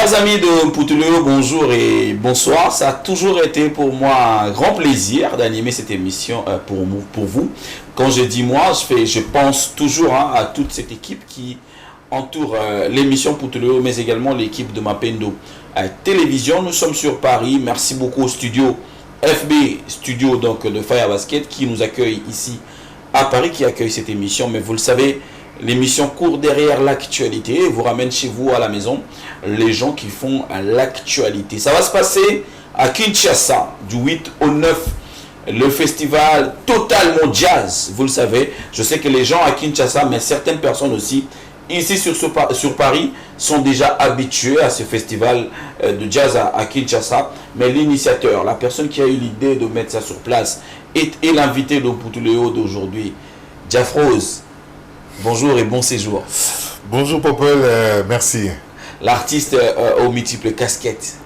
Chers amis de Mpoutoulou, bonjour et bonsoir. Ça a toujours été pour moi un grand plaisir d'animer cette émission pour vous. Quand je dis moi, je pense toujours à toute cette équipe qui entoure l'émission Mpoutoulou, mais également l'équipe de Mapendo Télévision. Nous sommes sur Paris. Merci beaucoup au studio FB, studio donc de Fire Basket, qui nous accueille ici à Paris, qui accueille cette émission. Mais vous le savez, l'émission court derrière l'actualité et vous ramène chez vous à la maison les gens qui font l'actualité. Ça va se passer à Kinshasa du 8 au 9, le festival Totalement Jazz. Vous le savez, je sais que les gens à Kinshasa, mais certaines personnes aussi ici sur Paris sont déjà habitués à ce festival de jazz à Kinshasa. Mais l'initiateur, la personne qui a eu l'idée de mettre ça sur place est l'invité de Mpoutoulou d'aujourd'hui, Jafrose. Bonjour et bon séjour. Bonjour Popol, merci. L'artiste aux multiples casquettes.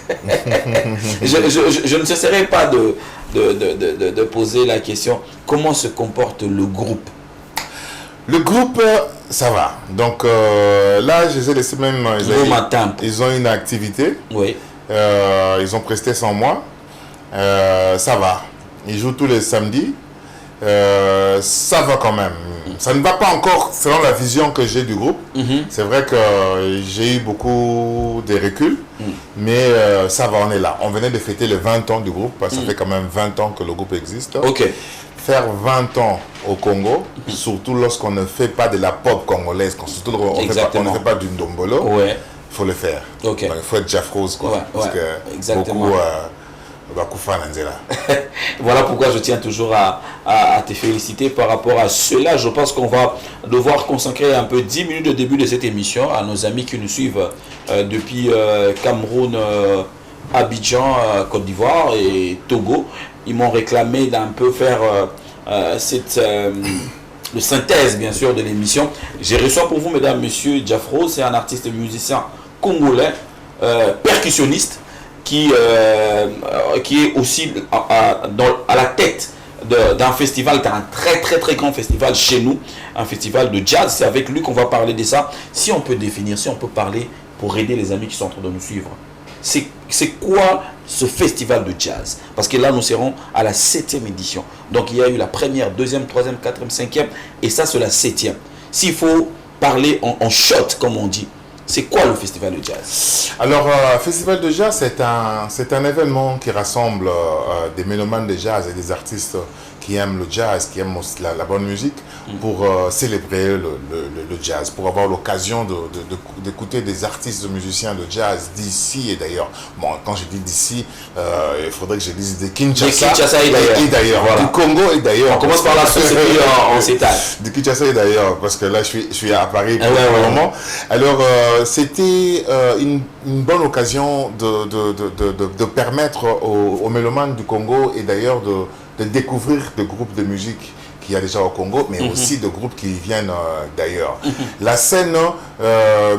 je ne cesserai pas de poser la question, comment se comporte le groupe? Le groupe, ça va. Donc là, je les ai laissés même... Ils ont une activité. Oui. Ils ont presté sans moi. Ça va. Ils jouent tous les samedis. Ça va quand même. Ça ne va pas encore selon la vision que j'ai du groupe. C'est vrai que j'ai eu beaucoup de reculs, mais ça va, on est là. On venait de fêter les 20 ans du groupe, parce que ça fait quand même 20 ans que le groupe existe. Ok. Faire 20 ans au Congo, surtout lorsqu'on ne fait pas de la pop congolaise, surtout on ne fait pas du ndombolo, ouais. Il faut le faire. Okay. Donc, il faut être Jafrose, quoi. Ouais, parce que exactement. Beaucoup... Voilà pourquoi je tiens toujours à te féliciter par rapport à cela. Je pense qu'on va devoir consacrer un peu 10 minutes de début de cette émission à nos amis qui nous suivent depuis Cameroun, Abidjan, Côte d'Ivoire et Togo. Ils m'ont réclamé d'un peu faire le synthèse bien sûr de l'émission. J'ai reçu pour vous, mesdames, messieurs, Jafro. C'est un artiste musicien congolais, percussionniste, qui est aussi à la tête d'un festival, d'un très grand festival chez nous, un festival de jazz. C'est avec lui qu'on va parler de ça. Si on peut définir, si on peut parler pour aider les amis qui sont en train de nous suivre, c'est quoi ce festival de jazz? Parce que là, nous serons à la 7e édition. Donc, il y a eu la première, deuxième, troisième, quatrième, cinquième, et ça, c'est la 7e. S'il faut parler en shot, comme on dit, c'est quoi le festival de jazz? Alors, festival de jazz, c'est un événement qui rassemble des mélomanes de jazz et des artistes qui aiment le jazz, qui aiment la bonne musique, pour célébrer le jazz, pour avoir l'occasion d'écouter des artistes, de musiciens de jazz d'ici et d'ailleurs. Bon, quand je dis d'ici, il faudrait que je dise de Kinshasa, et d'ailleurs. Voilà. Du Congo et d'ailleurs. On commence par la source et puis on s'étale. De Kinshasa et d'ailleurs, parce que là, je suis à Paris pour le moment. Alors, c'était une bonne occasion de permettre aux mélomanes du Congo et d'ailleurs de découvrir des groupes de musique qu'il y a déjà au Congo, mais aussi de groupes qui viennent d'ailleurs. La scène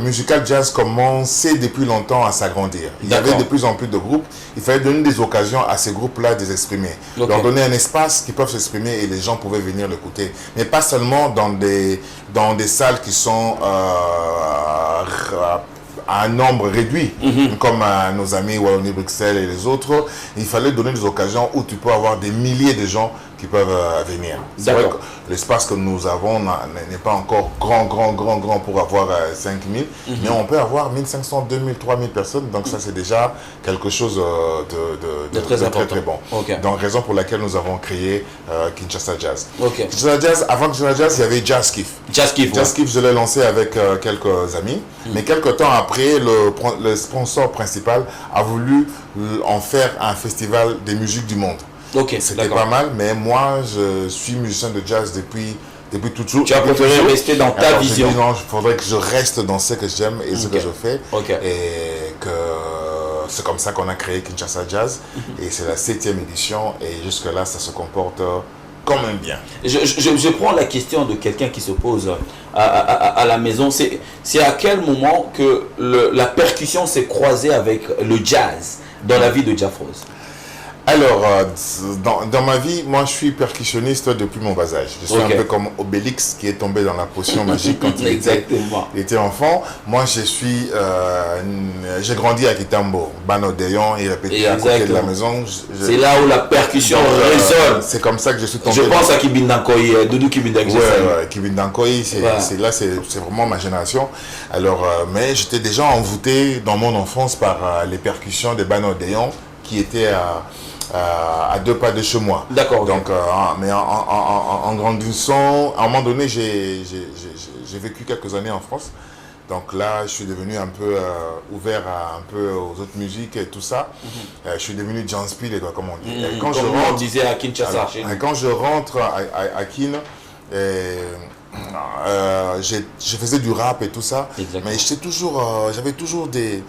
musicale jazz commençait depuis longtemps à s'agrandir. Il y avait de plus en plus de groupes. Il fallait donner des occasions à ces groupes-là de s'exprimer. Leur donner un espace qui peuvent s'exprimer et les gens pouvaient venir l'écouter. Mais pas seulement dans des salles qui sont à un nombre réduit, comme nos amis Wallonie-Bruxelles et les autres. Il fallait donner des occasions où tu peux avoir des milliers de gens qui peuvent venir. C'est vrai que l'espace que nous avons n'est pas encore grand pour avoir 5000, mais on peut avoir 1500, 2000, 3000 personnes, donc ça c'est déjà quelque chose de très bon. Donc raison pour laquelle nous avons créé Kinshasa Jazz. Kinshasa Jazz, avant Kinshasa Jazz, il y avait Jazz Kiff. Jazz Kiff, je l'ai lancé avec quelques amis, mais quelques temps après, le sponsor principal a voulu en faire un festival des musiques du monde. C'était pas mal, mais moi je suis musicien de jazz depuis toujours. Tu as préféré rester dans ta vision? Non, il faudrait que je reste dans ce que j'aime et ce que je fais. Et que c'est comme ça qu'on a créé Kinshasa Jazz. Et c'est la 7e édition et jusque là ça se comporte quand même bien. Je prends la question de quelqu'un qui se pose à la maison. C'est à quel moment que la percussion s'est croisée avec le jazz dans la vie de Jafrose? Alors, dans ma vie, moi je suis percussionniste depuis mon bas âge. Je suis un peu comme Obélix qui est tombé dans la potion magique quand il était enfant. Moi j'ai grandi à Kitambo, Bano Deyon, il répétait à côté de la maison. C'est là où la percussion résonne. C'est comme ça que je suis tombé. Je pense à Kibindankoy, Doudou Kibindankoy. Ouais, Kibindankoy, c'est vraiment ma génération. Alors, mais j'étais déjà envoûté dans mon enfance par les percussions de Bano Deyon qui étaient à 2 pas de chez moi. D'accord. Donc, mais en grandissant, à un moment donné, j'ai vécu quelques années en France. Donc là, je suis devenu un peu ouvert un peu aux autres musiques et tout ça. Je suis devenu John Spiel, comme on dit. Quand on disait à Kinshasa. Quand je rentre à Kin, je faisais du rap et tout ça. Exactement. Mais j'avais toujours des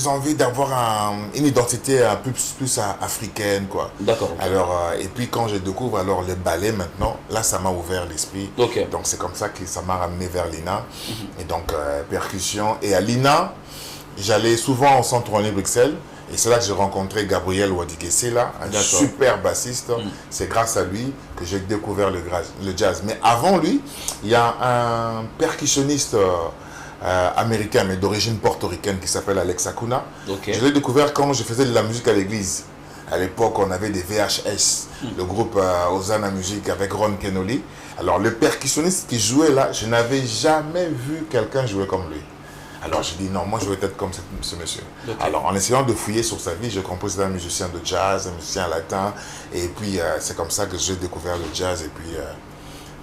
envies d'avoir une identité un peu plus africaine, quoi. D'accord. Alors, et puis quand je découvre alors le ballet maintenant, là ça m'a ouvert l'esprit. Donc c'est comme ça que ça m'a ramené vers l'INA. Et donc percussion. Et à l'INA, j'allais souvent au Centre René Bruxelles. Et c'est là que j'ai rencontré Gabriel Wadigessela, un super bassiste. C'est grâce à lui que j'ai découvert le jazz. Mais avant lui, il y a un percussionniste américain, mais d'origine portoricaine, qui s'appelle Alex Acuna. Je l'ai découvert quand je faisais de la musique à l'église. À l'époque, on avait des VHS, le groupe Hosanna Music avec Ron Kenoli. Alors, le percussionniste qui jouait là, je n'avais jamais vu quelqu'un jouer comme lui. Alors, je dis non, moi je veux être comme ce monsieur. Alors, en essayant de fouiller sur sa vie, je compose un musicien de jazz, un musicien latin. Et puis, c'est comme ça que j'ai découvert le jazz. Et puis,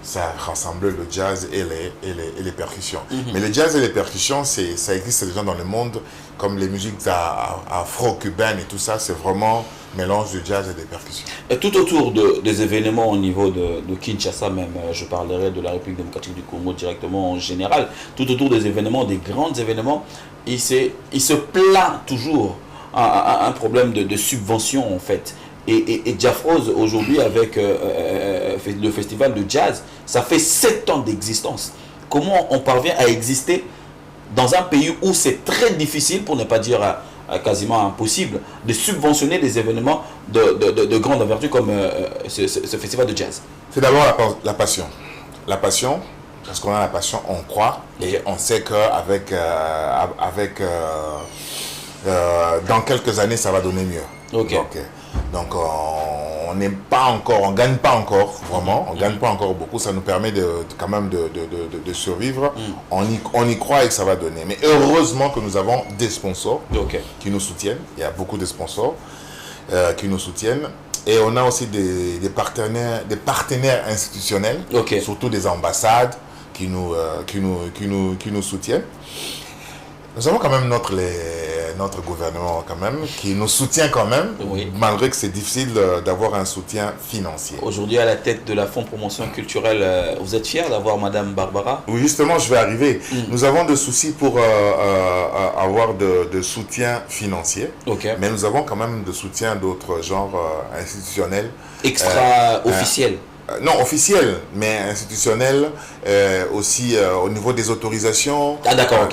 ça rassemble le jazz et les percussions. Mais le jazz et les percussions, ça existe déjà dans le monde, comme les musiques afro-cubaines et tout ça, c'est vraiment mélange de jazz et des percussions. Et tout autour des événements au niveau de Kinshasa même, je parlerai de la République démocratique du Congo directement en général, tout autour des événements, des grands événements, il se plaint toujours un problème de subvention en fait. Et Jaffrose aujourd'hui avec le festival de jazz, ça fait 7 ans d'existence. Comment on parvient à exister dans un pays où c'est très difficile, pour ne pas dire quasiment impossible, de subventionner des événements de grande envergure comme ce festival de jazz? C'est d'abord la passion. La passion, parce qu'on a la passion, on croit et on sait qu'avec dans quelques années, ça va donner mieux. Donc on n'est pas encore, on gagne pas encore vraiment, on gagne pas encore beaucoup, ça nous permet quand même de survivre. On y croit et que ça va donner. Mais heureusement que nous avons des sponsors qui nous soutiennent. Il y a beaucoup de sponsors qui nous soutiennent. Et on a aussi des partenaires institutionnels, surtout des ambassades qui nous soutiennent. Nous avons quand même notre gouvernement quand même, qui nous soutient quand même, malgré que c'est difficile d'avoir un soutien financier. Aujourd'hui, à la tête de la Fonds Promotion Culturelle, vous êtes fier d'avoir Madame Barbara? Oui, justement, je vais arriver. Nous avons des soucis pour avoir de soutien financier, mais nous avons quand même de soutien d'autres genres institutionnels. Extra-officiels. Non, officiel, mais institutionnel, aussi au niveau des autorisations. Ah d'accord,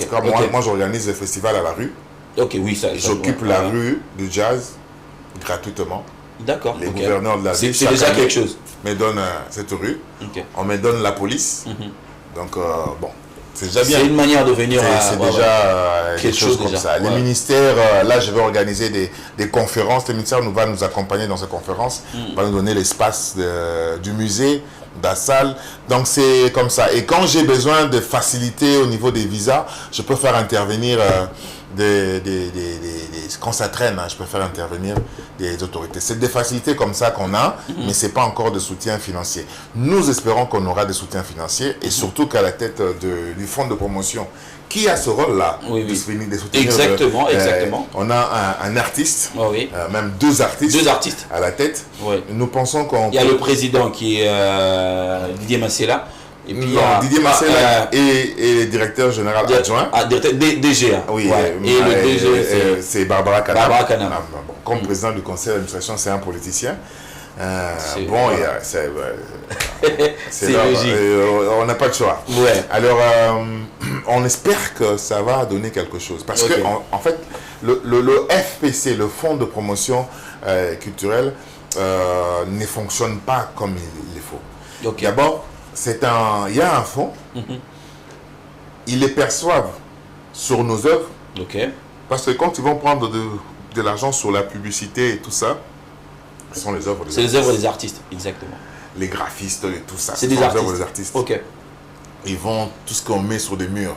Moi, j'organise le festival à la rue. J'occupe la rue du jazz gratuitement. D'accord. Les gouverneurs de la ville, c'est déjà quelque chose. Me donnent cette rue. On me donne la police. Donc, bon, c'est déjà bien. C'est une manière de venir c'est déjà quelque chose comme ça. Les ministères, là, je vais organiser des conférences. Le ministère va nous accompagner dans ces conférences, va nous donner l'espace du musée, de la salle. Donc, c'est comme ça. Et quand j'ai besoin de faciliter au niveau des visas, je peux faire intervenir quand ça traîne, je peux faire intervenir des autorités. C'est des facilités comme ça qu'on a, mais ce n'est pas encore de soutien financier. Nous espérons qu'on aura des soutiens financiers et surtout qu'à la tête du fonds de promotion, qui a ce rôle-là de soutenir. Exactement. On a un artiste, même deux artistes à la tête. Nous pensons qu'on... Il y a le président qui est Didier Massela. Et puis Didier Massela et le directeur général adjoint. DG. Oui, et le DG, c'est Barbara Kanam. Barbara Kanam. Comme président du conseil d'administration, c'est un politicien. Bon, c'est logique. On n'a pas de choix. Ouais. Alors, on espère que ça va donner quelque chose. Parce que, en fait, le FPC, le Fonds de promotion culturelle, ne fonctionne pas comme il faut. D'abord, il y a un fonds. Ils les perçoivent sur nos œuvres. Parce que quand ils vont prendre de l'argent sur la publicité et tout ça, ce sont les œuvres des artistes. C'est les œuvres des artistes, exactement. Les graphistes et tout ça. C'est des œuvres des artistes. Ils vont, tout ce qu'on met sur des murs.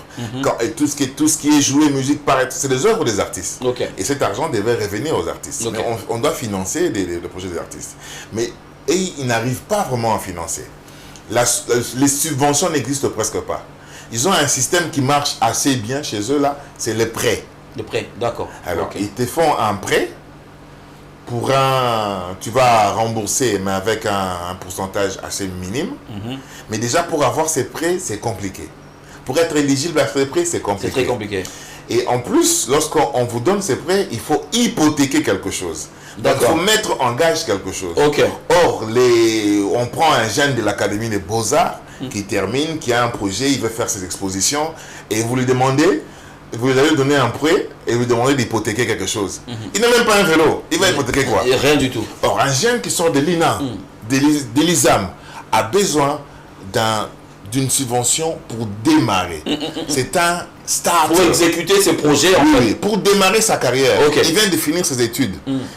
Et tout ce qui est joué, musique, c'est des œuvres des artistes. Et cet argent devait revenir aux artistes. Mais on doit financer les projets des artistes. Mais ils n'arrivent pas vraiment à financer. Les subventions n'existent presque pas. Ils ont un système qui marche assez bien chez eux là, c'est les prêts. Les prêts, d'accord. Alors, ils te font un prêt tu vas rembourser, mais avec un pourcentage assez minime. Mais déjà, pour avoir ces prêts, c'est compliqué. Pour être éligible à ces prêts, c'est compliqué. C'est très compliqué. Et en plus, lorsqu'on vous donne ces prêts, il faut hypothéquer quelque chose. Donc, il faut mettre en gage quelque chose. Or, on prend un jeune de l'Académie des Beaux-Arts qui termine, qui a un projet, il veut faire ses expositions, et vous lui demandez, vous lui allez donner un prêt et vous lui demandez d'hypothéquer quelque chose. Il n'a même pas un vélo, il va hypothéquer quoi? Rien du tout. Or, un jeune qui sort de l'INA, de l'ISAM, a besoin d'une subvention pour démarrer. C'est un start. Pour exécuter ses projets, oui, pour démarrer sa carrière. Il vient de finir ses études.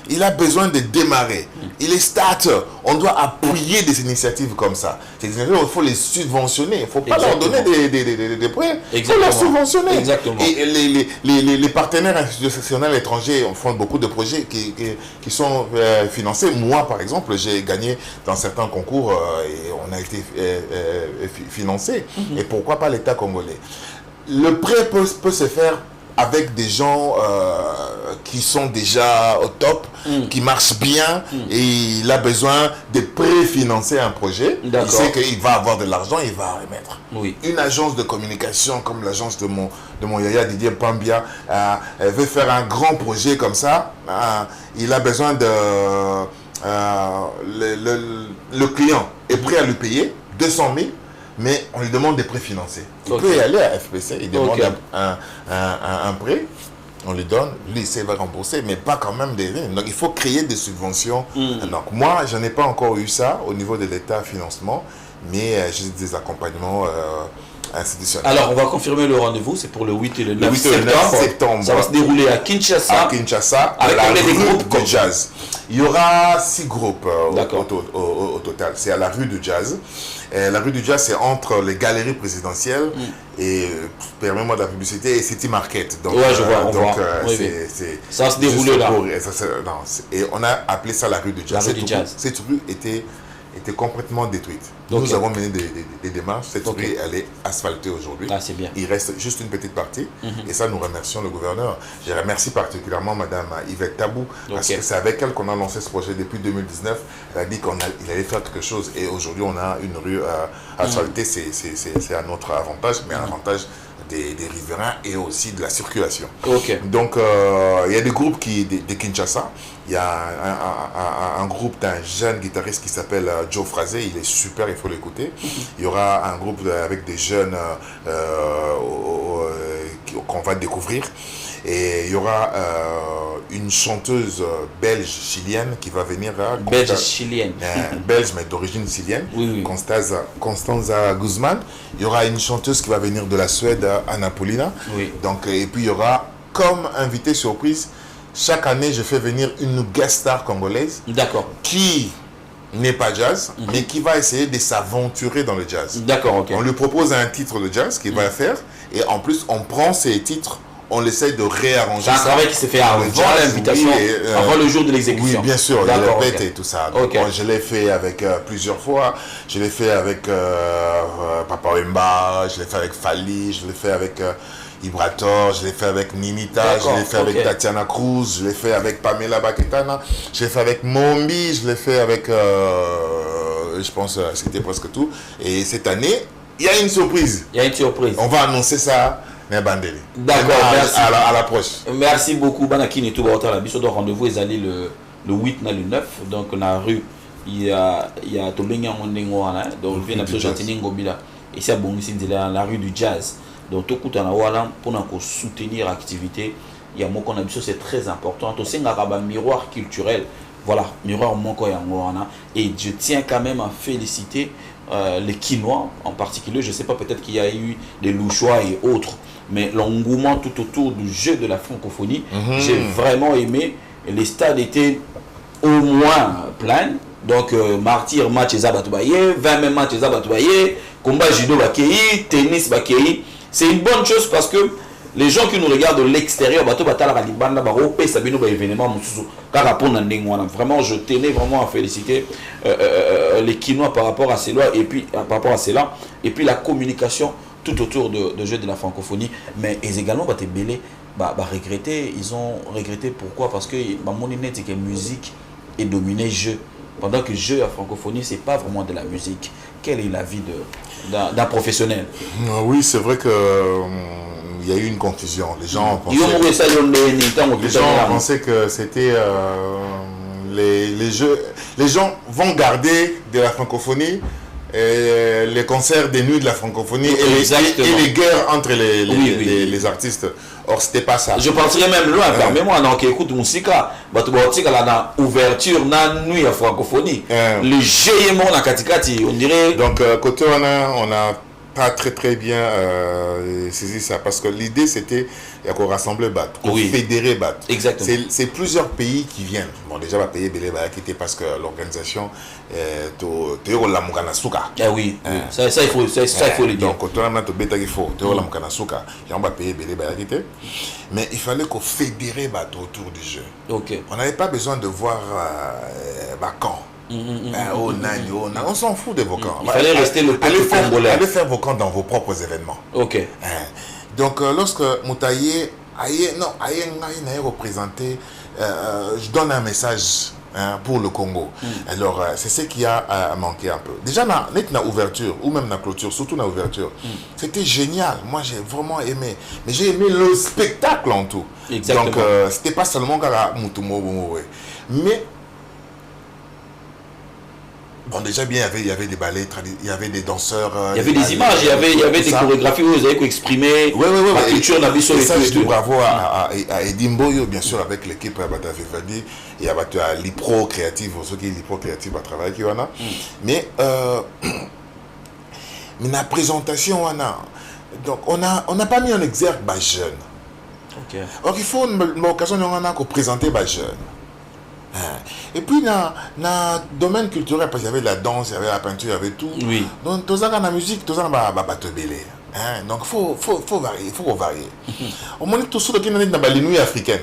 Il a besoin de démarrer. Il est starter. On doit appuyer des initiatives comme ça. Ces initiatives, il faut les subventionner. Il ne faut pas leur donner des prêts. Il faut les subventionner. Et les partenaires institutionnels étrangers font beaucoup de projets qui sont financés. Moi, par exemple, j'ai gagné dans certains concours et on a été financé. Et pourquoi pas l'État congolais? Le prêt peut se faire avec des gens qui sont déjà au top, qui marchent bien, et il a besoin de préfinancer un projet. Il sait qu'il va avoir de l'argent, il va remettre. Une agence de communication comme l'agence de mon yaya Didier Pambia veut faire un grand projet comme ça. Il a besoin de... le client est prêt à lui payer 200 000. Mais on lui demande des prêts financés. Il peut y aller à FPC, il demande un prêt, on lui donne, lui il va rembourser, mais pas quand même des lignes. Donc il faut créer des subventions. Donc moi, je n'ai pas encore eu ça au niveau de l'État financement, mais j'ai des accompagnements institutionnels. Alors on va confirmer le rendez-vous, c'est pour le 8 et le 9 septembre. Ça va se dérouler à Kinshasa. Avec la rue de jazz. Il y aura 6 groupes au total. C'est à la rue du Jazz. La rue du Jazz, c'est entre les galeries présidentielles et, permets-moi de la publicité, et City Market. Donc, je vois. Ça va se dérouler là. Et on a appelé ça la rue du Jazz. Cette rue était complètement détruite. Nous avons mené des démarches. Cette rue, elle est asphaltée aujourd'hui. C'est bien. Il reste juste une petite partie. Et ça, nous remercions le gouverneur. Je remercie particulièrement Madame Yvette Tabou, parce que c'est avec elle qu'on a lancé ce projet depuis 2019. Elle a dit qu'il allait faire quelque chose. Et aujourd'hui, on a une rue asphaltée. C'est à notre avantage, mais à l'avantage des riverains et aussi de la circulation. Donc, il y a des groupes de Kinshasa. Il y a un groupe d'un jeune guitariste qui s'appelle Joe Frazé. Il est super, il faut l'écouter. Il y aura un groupe avec des jeunes qu'on va découvrir. Et il y aura une chanteuse belge-chilienne qui va venir. Belge-chilienne. Belge, mais d'origine chilienne. Constanza Guzman. Il y aura une chanteuse qui va venir de la Suède, Anna Paulina. Donc, et puis il y aura comme invité surprise, chaque année, je fais venir une guest star congolaise. Qui n'est pas jazz, mais qui va essayer de s'aventurer dans le jazz. On lui propose un titre de jazz qu'il va faire, et en plus, on prend ces titres, on essaie de réarranger. C'est un travail qui s'est fait avant l'invitation, avant le jour de l'exécution. Oui, bien sûr, il répète et tout ça. Donc, je l'ai fait avec plusieurs fois. Je l'ai fait avec Papa Wemba, je l'ai fait avec Fali, je l'ai fait avec Ibrator, je l'ai fait avec Ninita, je l'ai fait avec Tatiana Cruz, je l'ai fait avec Pamela Baketana, je l'ai fait avec Mombi, je l'ai fait avec, je pense, c'était presque tout. Et cette année, il y a une surprise. On va annoncer ça. D'accord, merci. À l'approche. Merci beaucoup. Banaki Netou Baota, la biso de rendez-vous est allé le 8 et le 9, donc on a rue il y a Tobenga Mondengwana, donc il vient d'absolu Gentini Ngobila. Et c'est bon, ici, la rue du jazz. Donc, tout le monde pour soutenir l'activité. Il y a mon c'est très important. C'est un miroir culturel. Voilà, miroir Moko Yangoana. Et je tiens quand même à féliciter les Quinois en particulier. Je ne sais pas, peut-être qu'il y a eu des Louchois et autres. Mais l'engouement tout autour du jeu de la francophonie, j'ai vraiment aimé. Les stades étaient au moins pleins. Donc, martyr match Zabatoubaye, 20 même match Zabatoubaye, combat judo Bakei, tennis Bakei. C'est une bonne chose parce que les gens qui nous regardent de l'extérieur, vraiment, je tenais vraiment à féliciter les Quinois par rapport à ces lois et puis par rapport à cela. Et puis la communication tout autour de jeu de la francophonie. Mais ils également, ils ont regretté pourquoi? Parce que la musique est dominée jeu. Pendant que jeu à francophonie, c'est pas vraiment de la musique. Quelle est l'avis d'un professionnel? Oui, c'est vrai que il y a eu une confusion. Les gens pensaient que c'était les jeux. Les gens vont garder de la francophonie les concerts des nuits de la francophonie et les guerres entre les artistes. Or, c'était pas ça. Je partirais même loin, permets-moi, donc écoute, musique, là, ouverture, dans nuit à francophonie. Le géement dans Katikati, on dirait. Donc, côté on a pas très bien saisi ça, parce que l'idée c'était qu'on rassemble BAT, qu'on fédérer BAT. Exactement. C'est plusieurs pays qui viennent. Bon, déjà, on va payer Belé Barakité parce que l'organisation la Mukanasuka. Ah oui, ça il faut le dire. Donc, quand on a il faut la Mukanasuka, on va payer Belé Barakité. Mais il fallait qu'on fédérait BAT autour du jeu. On n'avait pas besoin de voir Bacan. On s'en fout des Vaucans. Il fallait rester le peuple congolais. Allez faire vos camps dans vos propres événements. Donc, lorsque Moutaye Aye représenté, je donne un message pour le Congo. Alors, c'est ce qui a manqué un peu. Déjà, dans l'ouverture, ou même dans la clôture, surtout dans l'ouverture, c'était génial. Moi, j'ai vraiment aimé. Mais j'ai aimé le spectacle en tout. Exactement. Donc, c'était pas seulement Moutumo. Mais, bon, déjà bien, il y avait des ballets, il y avait des danseurs. Il y avait des images, il y avait des chorégraphies où vous avez exprimer la culture Nabiso. Et ça, je dis bravo à Edimboyo, bien sûr, avec l'équipe Vivadi et à l'Ipro Créative, ceux qui l'Ipro Créative va travailler qui en a. Mais la présentation, donc on n'a pas mis en exergue les jeunes. Donc il faut une occasion de présenter les jeunes. Et puis dans le domaine culturel, parce qu'il y avait la danse, il y avait la peinture, il y avait tout. Donc tout ça dans la musique, tout ça dans belé. Donc il faut varier, il faut varier. Au moins tout ce qui est dans les nuits africaines.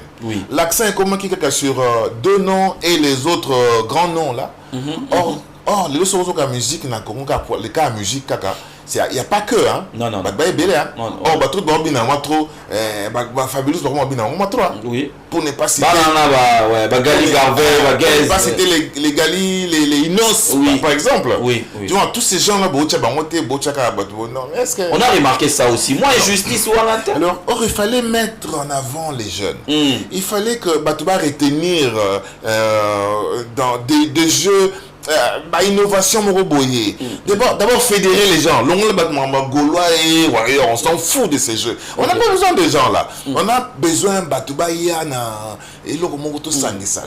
L'accent est comment qui est sur deux noms et les autres grands noms là. Or les autres la musique dans le cas de musique kaka. Il n'y a pas que, Non. Oh, tout le monde a trop. Fabulous, pour ne pas citer. Gali Garvey, ne pas citer les Gali, les Inos, par exemple. Tu vois, tous ces gens-là, on a remarqué ça aussi. Moi, injustice ou à alors, il fallait mettre en avant les jeunes. Il fallait que Batouba retenir dans des jeux. Innovation Moroboye. D'abord fédérer les gens. On s'en fout de ces jeux. On n'a pas besoin de gens là. On a besoin de et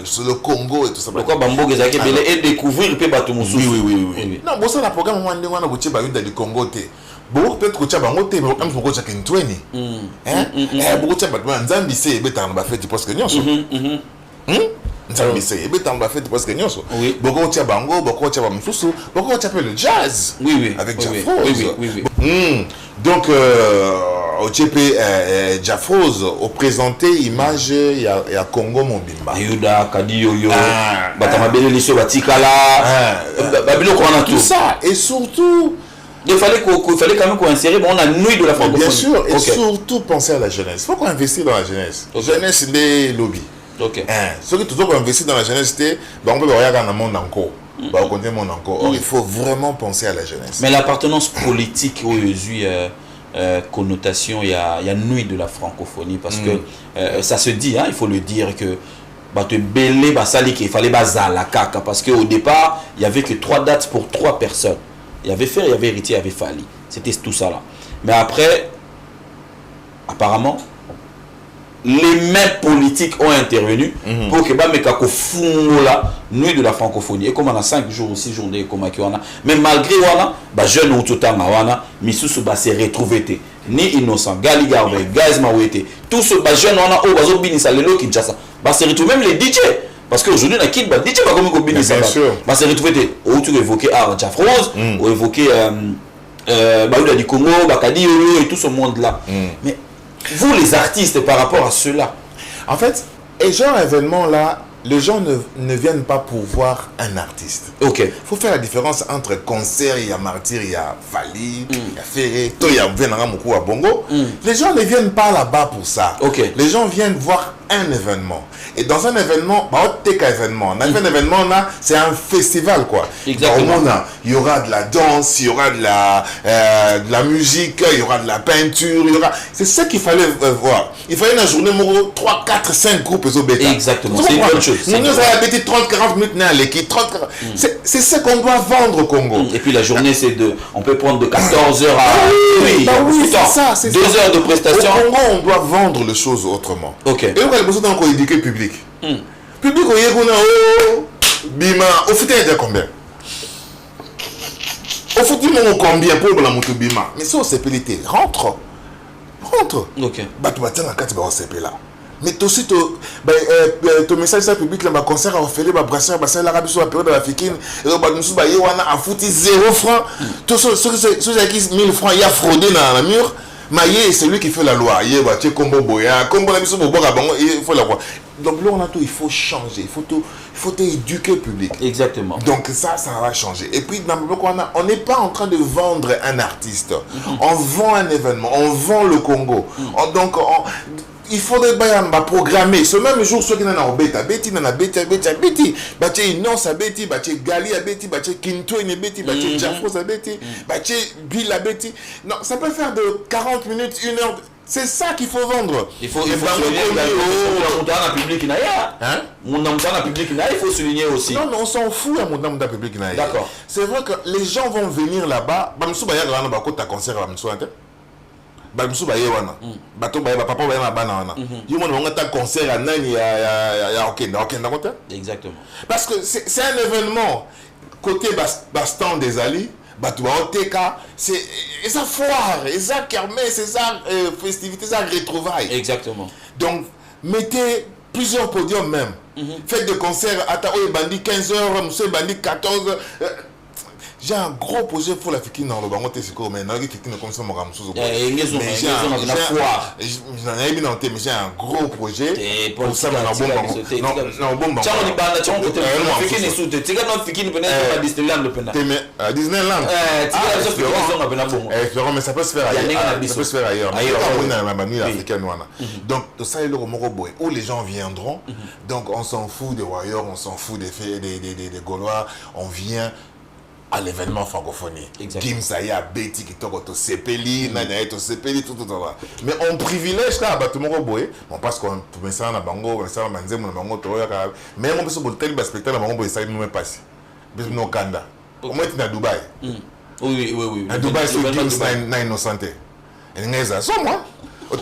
sur le Congo et tout ça. Pourquoi Bambo et découvrir oui. Non, bon ça la programme du Congo peut-être que tu as mais beaucoup de gens qui ont beaucoup de Zambissé parce que beaucoup de bango, beaucoup de mfusu, beaucoup de le jazz. Avec Jafrose. Donc au TP Jafrose au présenté image il y a Congo Mobimba. Yuda Kadiyoyo, Batamabele Liso Batikala, Babilo qu'on a tout ça et surtout il fallait quand même qu'on insérer on a nuit de la francophonie. Bien sûr et surtout penser à la jeunesse. Il faut qu'on investisse dans la jeunesse. La jeunesse des lobbies. Ceux qui toujours investi dans la jeunesse, on peut regarder dans le monde encore. Il faut vraiment penser à la jeunesse. Mais l'appartenance politique aux connotation, il y a nuit de la francophonie parce que ça se dit, il faut le dire que bah te belé bah sali qu'il fallait bazala kaka parce que au départ il y avait que 3 dates pour 3 personnes. Il y avait Fer, il y avait Héritier, il y avait Fali. C'était tout ça là. Mais après apparemment les mêmes politiques ont intervenu pour que bah mekako fungola nuit de la francophonie et comme on a 5 jours ou 6 journées comme on a mais malgré wana bah jeune outotanga wana misusu bah se retrouver ni innocent gali garve guys mawete tout ce bah jeune wana o bazo binisa lelo Kinshasa bah se retrouver même les DJ parce qu'aujourd'hui na kid bah DJ bah comme ko binisa bah se retrouver ou tu évoquer Art Jafrose ou évoquer bah il a dit Congo Bakadi et tout ce monde là mais vous les artistes par rapport à cela en fait et genre événement là les gens ne viennent pas pour voir un artiste. Ok. Il faut faire la différence entre concert, il y a Martyr, il y a Fali, il y a Ferré, il y a Venara Moukou à Bongo. Les gens ne viennent pas là-bas pour ça. Ok. Les gens viennent voir un événement. Et dans un événement, événement, c'est un festival quoi. Exactement. Il y aura de la danse, il y aura de la musique, il y aura de la peinture, c'est ça qu'il fallait voir. Il fallait une journée 3, 4, 5 groupes Exactement. C'est une bonne chose. Nous avons 30-40 minutes dans l'équipe. C'est ce qu'on doit vendre au Congo. Et puis la journée, c'est on peut prendre de 14h à... Oui, c'est 2 heures de prestation. Au Congo, on doit vendre les choses autrement. Ok. Et on a besoin d'encore éduquer le public. Public, Bima, au foot, il y a combien? Au foot, il y a combien pour la moto Bima? Mais ça, c'est pété. Rentre. Ok. Bah, tu vas tenir la carte, tu vas là. Mais aussi, ton message ça public, là, concert à faire, brasser, l'Arabie sur la période de la Fikine, et nous a foutu 0 francs. Tous ceux qui 1000 francs, il y a fraudé dans la mur. Maïe, c'est lui qui fait la loi. Il y a Combo Boya, Combo la mission pour il faut la loi. Donc là, il faut changer, il faut éduquer le public. Exactement. Donc ça va changer. Et puis, dans le bloc, on n'est pas en train de vendre un artiste. On vend un événement, on vend le Congo. Donc, il faudrait programmer. Ce même jour, ceux qui n'ont pas Betty, non, ça Betty, Gali à Betty, Kinto et Betty, Jafros à Betty, Bill à Betty. Non, ça peut faire de 40 minutes, 1 heure. C'est ça qu'il faut vendre. Il faut souligner il faut souligner aussi. Non, mais on s'en fout à mon public. D'accord. C'est vrai que les gens vont venir là-bas. Concert Bamsou baye wana bato baye papa baye na bana wana yo mona on ta concert à nani ya okenda kota exactement parce que c'est un événement côté bastan des alliés bato ba oteka c'est ça foire et ça kermesse c'est ça festivité ça retrouvailles exactement donc mettez plusieurs podiums même faites des concerts à ta bandi 15h monsieur bandi 14h. J'ai un gros projet pour la Fikine dans le Bango Tessiko, mais dans la Fikine comme ça, mais j'ai un gros projet pour ça, Disneyland. Mais ça peut se faire ailleurs. Donc, ça est le Moroboy, où les gens viendront. Donc, on s'en fout des Warriors, on s'en fout des Gaulois, on vient à l'événement francophonie. Kim Saya, Betty qui t'ont Sepeli, Nana to Sepeli, tout. Mais on privilège là, tout le monde on passe qu'on met ça dans Bango, on ça dans Manzem, on Bango, mais on peut se botter le spectacle, on peut essayer de nous passer. Mais non, Kanda. Au moins, tu es à Dubaï. Oui. À Dubaï, c'est Kim n'a innocenté. Et Neza, c'est moi.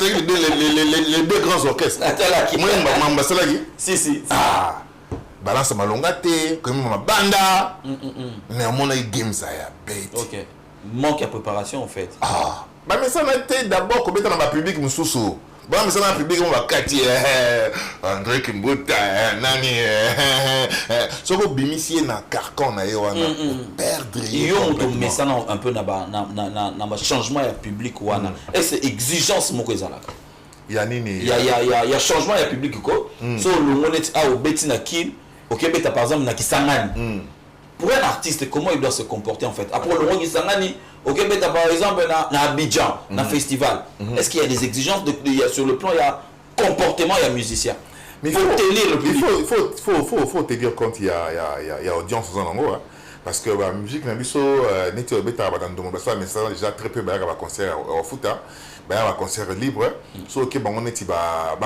Les 2 grands orchestres. Moi, je Si. Ah. Balance malongate, comme ma banda. Mais on a eu game ça ya bête. OK. Manque à préparation en fait. Ah. Bah mais ça n'a été d'abord comme dans ma public mususu. Bah mais ça dans public on va kati André Kimbuta nani so ko bimisie na carcan na yo wana perdre yo on met ça un peu na changement ya public wana. Et c'est exigence moko ezalaka. Il y a changement ya public ko. So le monet a au beti na kin. Ok, mais par exemple, na Kisangani. Pour un artiste, comment il doit se comporter en fait? Après le roi Kisangani, ok, mais par exemple, na Abidjan, na festival. Est-ce qu'il y a des exigences sur le plan, il y a comportement, il y a musicien? Mais il faut tenir le public. Il faut te dire quand il y a audience aux endroits. Parce que la musique, na biso, n'était pas mais ça déjà très peu de concert au foot. Un concert libre. So, ok, on est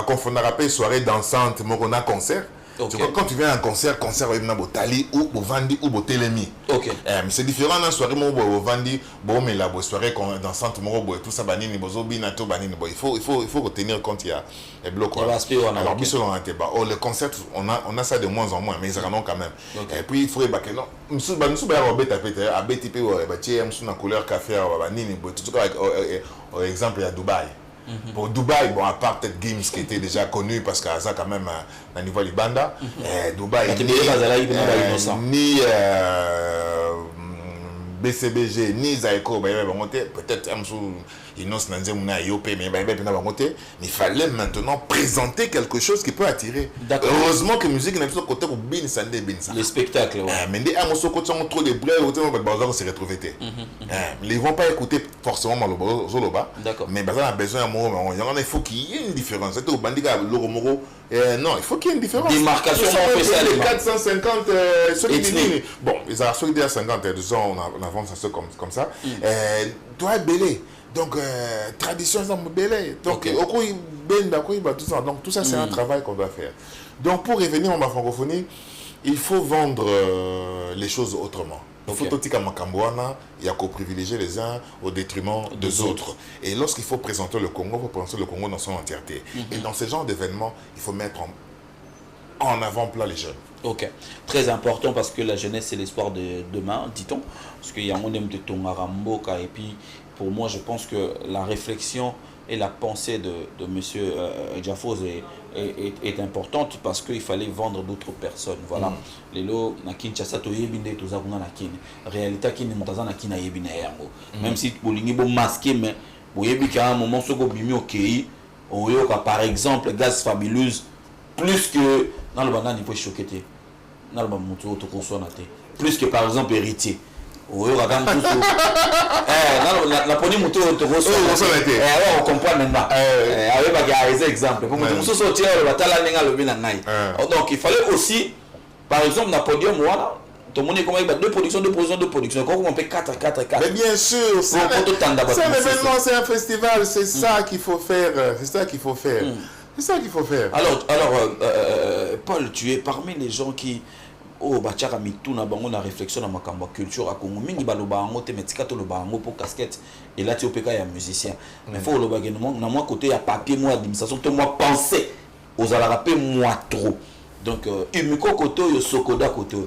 confondre soirée dansante, on a concert. Tu vois, quand tu viens à un concert il y a Botali ou Bovandi ou Botelemi. Ok. Mais c'est différent dans la soirée, Bovandi, mais la soirée dans centre et tout ça, banini, bozobi, nato, banini. Il faut retenir compte, il y a les blocs. Alors, le concert, on a ça de moins en moins, mais ils en ont quand même. Et puis, il faut que non, nous sommes à BTP, à couleur café, exemple, il y a Dubaï. Pour Dubaï, bon, à part peut-être Gims qui était déjà connu parce qu'à ça quand même à niveau du Banda, Dubaï, ni BCBG, ni Zaiko, peut-être il fallait maintenant présenter quelque chose qui peut attirer. Heureusement que la musique n'est pas côté pour bin sandé bin ça. Le spectacle. Mais des amours côté on trop de bruit au se retrouver. Ils vont pas écouter forcément Maloba Zoloba. Mais on a besoin il faut qu'il y ait une différence. C'est au bandiga Loromoro. Non, il faut qu'il y ait une différence. Démarcation, on fait ça les 450 ceux qui disent bon, ils ont ceux qui disent 50 on avance ça comme ça. Doit belé. Donc, tradition, donc, donc, tout ça, c'est un travail qu'on doit faire. Donc, pour revenir en francophonie, il faut vendre les choses autrement. Il faut tout il y a qu'au privilégier les uns au détriment des autres. Et lorsqu'il faut présenter le Congo, il faut présenter le Congo dans son entièreté. Et dans ce genre d'événements, il faut mettre en avant-plan les jeunes. Ok, très important parce que la jeunesse, c'est l'espoir de demain, dit-on. Parce qu'il y a un monde de Tongaramboka et puis pour moi, je pense que la réflexion et la pensée de M. Diafoz est importante parce qu'il fallait vendre d'autres personnes. Voilà. Les lots, na Kinshasa, to yebinde to zakuna na kin. Réalité kin montaza na kin na yebina yango. Même si bolingi bo masqué, mais boyebi qu'à un moment ce go bimi okei, oyoka par exemple Gaz Fabuleuse plus que dans le bandana il faut choquer. Dans le bandana mutu to consonate. Plus que par exemple Héritier. Oui, on regarde tout ça. La poignée moto te reçoit. On comprend maintenant. Avec un exemple. Pour nous sortir, donc il fallait aussi, par exemple, dans le podium, voilà. Tout le monde est comme deux productions. Comment on fait 4. Mais bien sûr, c'est un événement, c'est un festival, c'est ça qu'il faut faire. Alors, Paul, tu es parmi les gens qui bachara mituna bango na réflexion na makambo culture akongo mingi baloba ngo te metika to loba ngo pour casquette et là tu opeka ya musicien mais faut loba que na moi côté ya papier moi administration to moi penser aux ala rapper moi trop donc imiko koto yo sokoda koto yo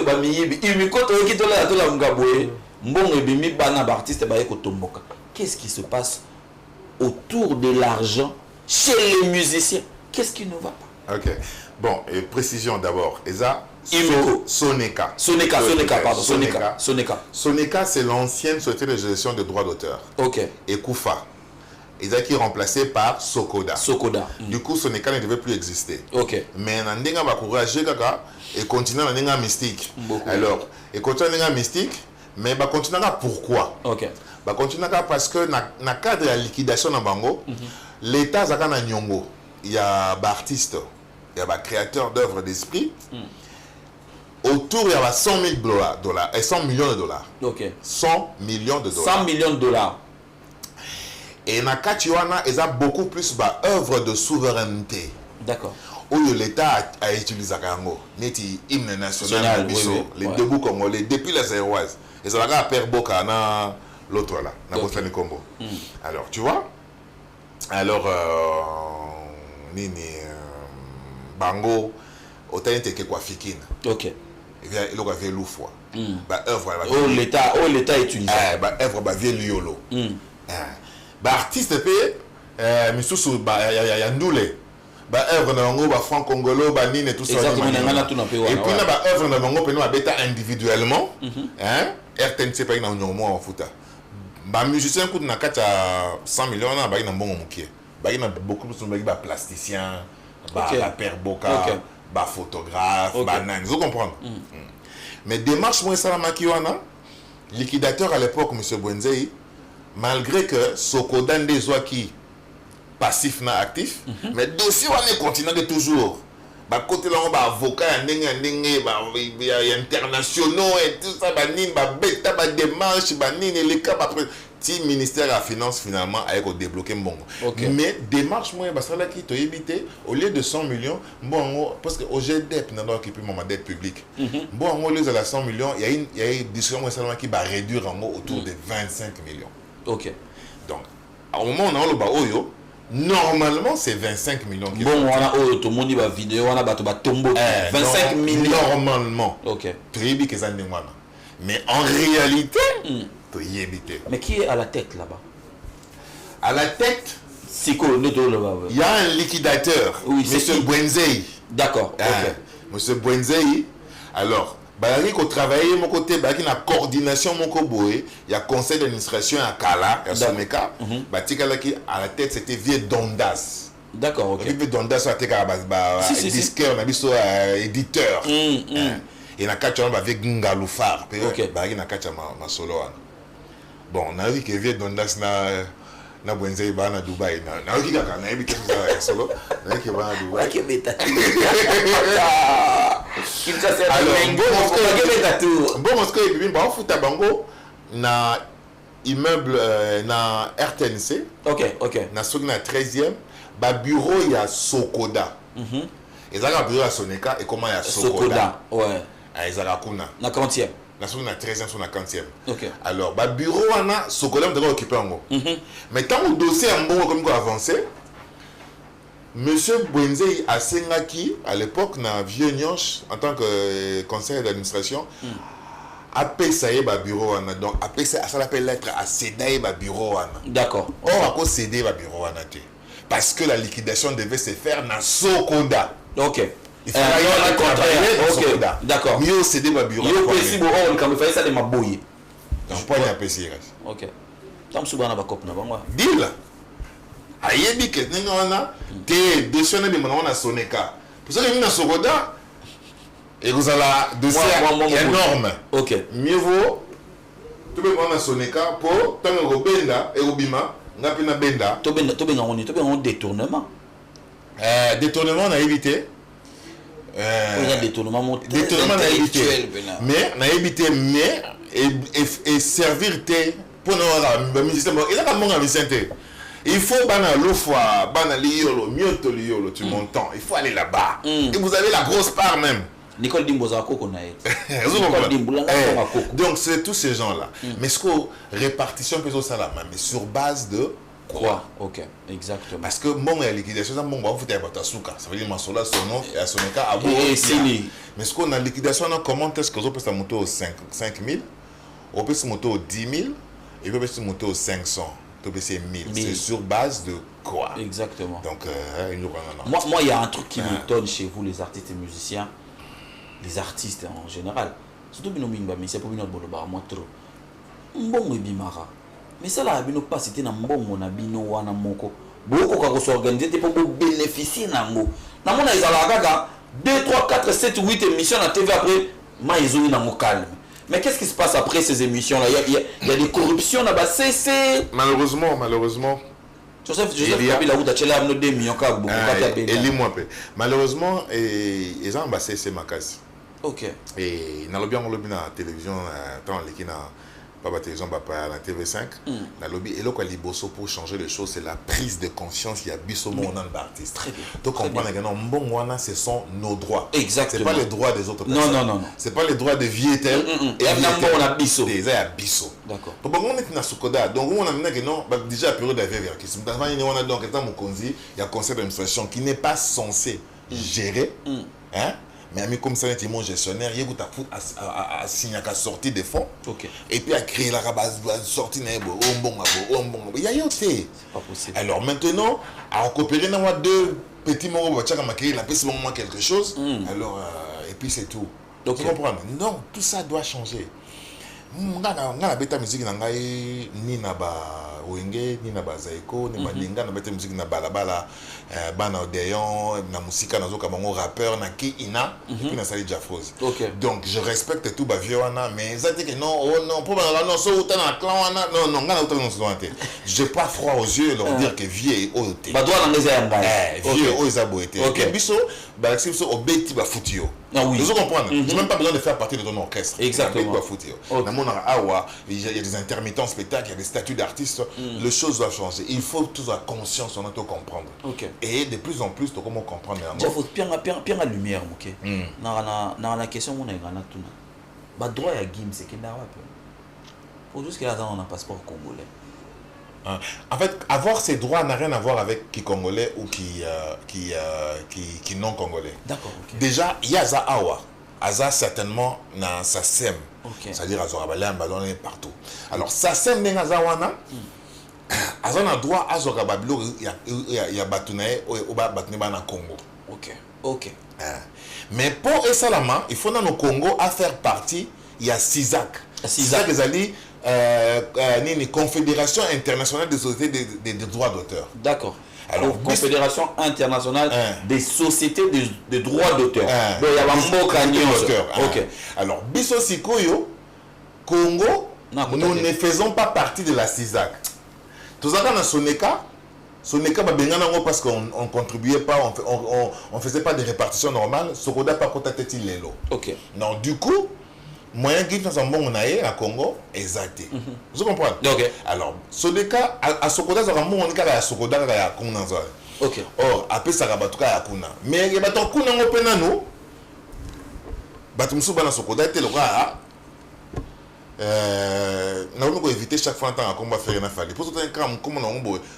ba miyibi imiko to ki to la ngaboye mbongo ebimi bana ba artiste ba ekotomboka. Qu'est-ce qui se passe autour de l'argent chez les musiciens? Qu'est-ce qui ne va pas? Ok. Bon, et précision d'abord. Eza Soneka. Soneka, c'est l'ancienne société de gestion de droits d'auteur. Ok. Et Koufa. Eza qui est remplacé par Sokoda. Du coup, Soneka ne devait plus exister. Ok. Mais Nandinga va courager kaka et continuer Nandinga mystique. Alors, et continuer Nandinga mystique, mais va continuer pourquoi? Ok. Va continuer parce que na cadre de la liquidation dans Bango, l'État zaka na nyongo. Il y a artiste. Il y a un créateur d'œuvres d'esprit. Autour, il y a 100 000 dollars et 100 millions de dollars. Ok. 100 millions de dollars. 100 millions de dollars. Et dans Katiwana, il y a beaucoup plus d'œuvres de souveraineté. D'accord. Où l'État a utilisé l'hymne national, les debout congolais, depuis les Aéroises. Et ça va faire Boka dans l'autre là, dans Bosnie Combo. Alors, tu vois? Alors, Bango, autant que quoi fikin. Ok. Il a fait l'oufwa. L'État utilise. Œuvre vient liolo. Artiste Misusu ya ndule. Œuvre na bango franc congolo nine tout ça. Et puis na œuvre na bango peno beta individuellement. RTNC pa na nyongo en futa. Musicien coup na kata 100 millions na ba na mbongo mukie. Ba na beaucoup plus de plasticien. Père Boka, photographe, vous comprenez? Mais démarche moi ça makiwana, liquidateur à l'époque M. Bwenzei, malgré que Sokoda Ndezwa qui passif na actif, mais dossier on continue de toujours. Côté là on avocat internationaux et tout ça beta démarche les cas ti ministère de la finance finalement avec au débloquer mbongo. Mais démarche moi parce que là qui te éviter au lieu de 100 millions mbongo parce que au GDP n'a pas occupé ma dette publique. Mbongo les à la 100 millions il y a une discussion seulement qui va réduire en gros autour de 25 millions. OK. Donc au moment où on a le baoyo normalement c'est 25 millions qui bon on a tout le monde va vidéo on a bato ba tombo 25 millions normalement. OK. Très bien que ça ne mais en réalité mais qui est à la tête là-bas? À la tête, il y a un liquidateur, oui, M. Bwenzei. D'accord. M. Bwenzei. Alors, il faut travailler mon côté, il y a la coordination mon côté, il y a conseil d'administration à Kala, à Someka. À la tête, c'était Vieux Dondas. D'accord, OK. Vieux Dondas, c'était disqueur, éditeur. Et na kacha avec Ngaloufar, OK. Bah na kacha ma solo. Bon, on a vu que Vieux Dondas na Bwenzei ba na Dubaï na oki kaka na ebi kesi ça solo na ki ba na Dubaï ki beta kinsa se alors bon Moscou et bien ba futa bango na immeuble na RTNC. OK na soki na 13e ba bureau ya Sokoda ezaka bureau ya Soneka et comment ya Sokoda ouais ezaka kuna na 40e la sur la 13e, sur la 40e. OK. Alors, le bureau, on a ce qu'on a occupé en gros. Mais tant que le dossier est bon, comme quoi avancé, M. Bwenzei a Sengaki, à l'époque, dans Vieux Nyonch, en tant que conseiller d'administration, a payé ça le bureau. Donc, a payé ça l'appelle lettre à céder le bureau. D'accord. Or, à cause céder le bureau. Parce que la liquidation devait se faire dans Sokoda. OK. Il faut aller d'accord. Mieux céder ma bureau. Yo possible on quand me fait ça de ma boye. Donc pas y apprécier. OK. Tam subana ba cop na bangwa. Deal. Ayebi que n'ona te décisionner de mon na Soneka. Pour ça que na Sokoda et vous allez dossier énorme. OK. Mieux vaut tu peux prendre na Soneka pour tant que benda et obima ngapi na benda. To benga on détournement. Détournement on a évité. Détournement a évité mais on a évité mais et servir pour nous ministère il a pas mon Vicente il faut bana l'ofwa bana liolo mieux to liolo tu montant il faut aller là-bas et vous avez la grosse part même Nicole Dimboza Koko na donc c'est tous ces gens là mais ce que répartition peut ça là mais sur base de quoi? OK, exactement. Parce que mon liquidation, ça mon va vous faire battre souka. Ça veut dire ma sola son nom et à son cas à vous. Mais ce qu'on a liquidation, comment est-ce que vous pouvez monter au 5 000, on peut se monter au 10 000 et on peut se monter au 500, on peut se 1000. C'est sur base de quoi? Exactement. Donc moi il y a un truc qui m'étonne chez vous les artistes et musiciens, les artistes en général. Surtout binomimba mais c'est pour notre boloba moi trop. Mbongo bimara. Mais ça là bino pas c'était na mbongo na bino wana moko boko ka s'organiser pour bénéficier nango na mona izala kaka 2 3 4 7 8 émissions à TV après ma izoni na mo calme. Mais qu'est-ce qui se passe après ces émissions là? Il y a des corruptions là-bas c'est malheureusement Joseph Kabila ou tachela no 2 millions ka beaucoup ka et lis-moi peu malheureusement ils ont embassé ces macas. OK. Et na lobby on lobby na télévision tant l'équipe na Papa télévision papa la TV5 la lobby et là quoi liboso pour changer les choses c'est la prise de conscience il y a biso mon artiste. Très bien. Donc comprendre que non bon wana ce sont nos droits. Exactement. C'est pas les droits des autres personnes. Non. C'est pas les droits de Vietel et on a biso. Déjà biso. D'accord. Pour bon on est na Sokoda donc on a maintenant que non déjà période d'affaires qui se on a donc étant mon konzi il y a conseil d'administration qui n'est pas censé gérer hein. Mais ami comme ça est mon gestionnaire il a à signer à sortie des fonds. OK. Et puis à créer la base sortie il y a c'est pas possible. Alors maintenant à coopérer dans deux petits mots va tchaka maquiller la peste moment quelque chose alors et puis c'est tout. Donc tu comprends? Non, tout ça doit changer. Ngana beta musique na ngai ni na ba wenge ni na ba zaiko ni maninga na beta musique na balabala bana odeyon na musika na zoka bango rappeur na ki ina puis na sali jafrose. Donc je respecte tout ba vieux wana mais ça dit que non oh non pour non so uta na clan wana non ngana uta non so ante j'ai pas froid aux yeux leur dire que vieux ote ba doit na ngeza ya mbaya vieux o za boete OK biso ba so obeti ba futio Ah oui. Vous comprenez? Tu n'as même pas besoin de faire partie de ton orchestre. Exactement. Il y a des intermittents spectacles, il y a des statuts d'artistes. Les choses doivent changer. Il faut tous avoir conscience, on doit comprendre. Et de plus en plus, comment comprendre. Il faut bien la lumière. Dans la question, on a le droit à Gim, c'est qu'il n'a pas. Pour tout ce qu'il y a dans un passeport congolais. En fait, avoir ces droits n'a rien à voir avec qui congolais ou qui non congolais. D'accord. Déjà, il y a ça awa. Aza certainement na sa sem. C'est-à-dire Azora Balé Mbadone partout. Alors sa sem n'est Azawana. Azan a droit à Azora Bablo il y a Batunae ou Batuneba na Congo. Ok. Mais pour Essalama, il faut dans le Congo à faire partie. Il y a CISAC. CISAC les alliés. Une confédération internationale des sociétés des droits d'auteur. D'accord. Alors, confédération internationale des sociétés de droits d'auteur. Donc, il y a un mot d'auteur. Ok. Alors, Bisso Sikoyo, Congo, nous ne faisons pas partie de la CISAC. Tout ça, dans Soneka, parce qu'on ne contribuait pas, on ne faisait pas de répartition normale. Sokoda pas contacté Lelo. Ok. Donc, du coup, moyen qui dans un bon à Congo exact. Vous comprenez? Alors Sodeka à Sokoda ça bon on à Sokoda à Kuna. OK. Or après ça rabatuka à Kuna. Mais il bato Kuna ngopena no. Batumsu bana Sokoda était le roi. Nous devons éviter chaque fois un combat faire na fali. Pour ça comme on a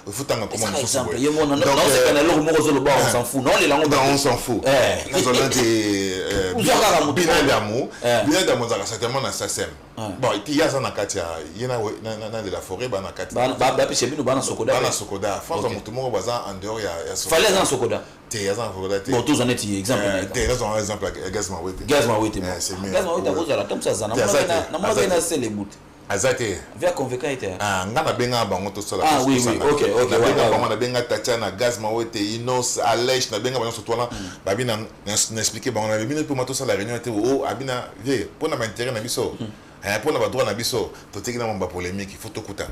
il faut tanga comment on s'en fout. On s'en fout. Non les langues on s'en fout. Nous allons dire Bina d'amour ça certainement na SACEM. Bon il y a ça na katia il y a na de la forêt ba na katia. Ba puis bino ba na Sokoda. Ba na Sokoda. France mutu mo baza en dehors ya Sokoda. Fallait na Sokoda. Bon tous en est exemple. T'es un exemple Gazma Wete. C'est mieux. Gazma Wete cause la comme ça na moi na c'est les bouts. Azate. Via convoqué était. Ngana benga bango to sala. Oui, OK. Na benga bango na benga Tatiana Gazma Wete Inos Alech na benga bango surtout là. Babina n'expliquer bango na bino pour moto sala réunion était oh abina vie pour na intérêt na biso. Pour na droit na biso to teki na mba polémique il faut to kutana.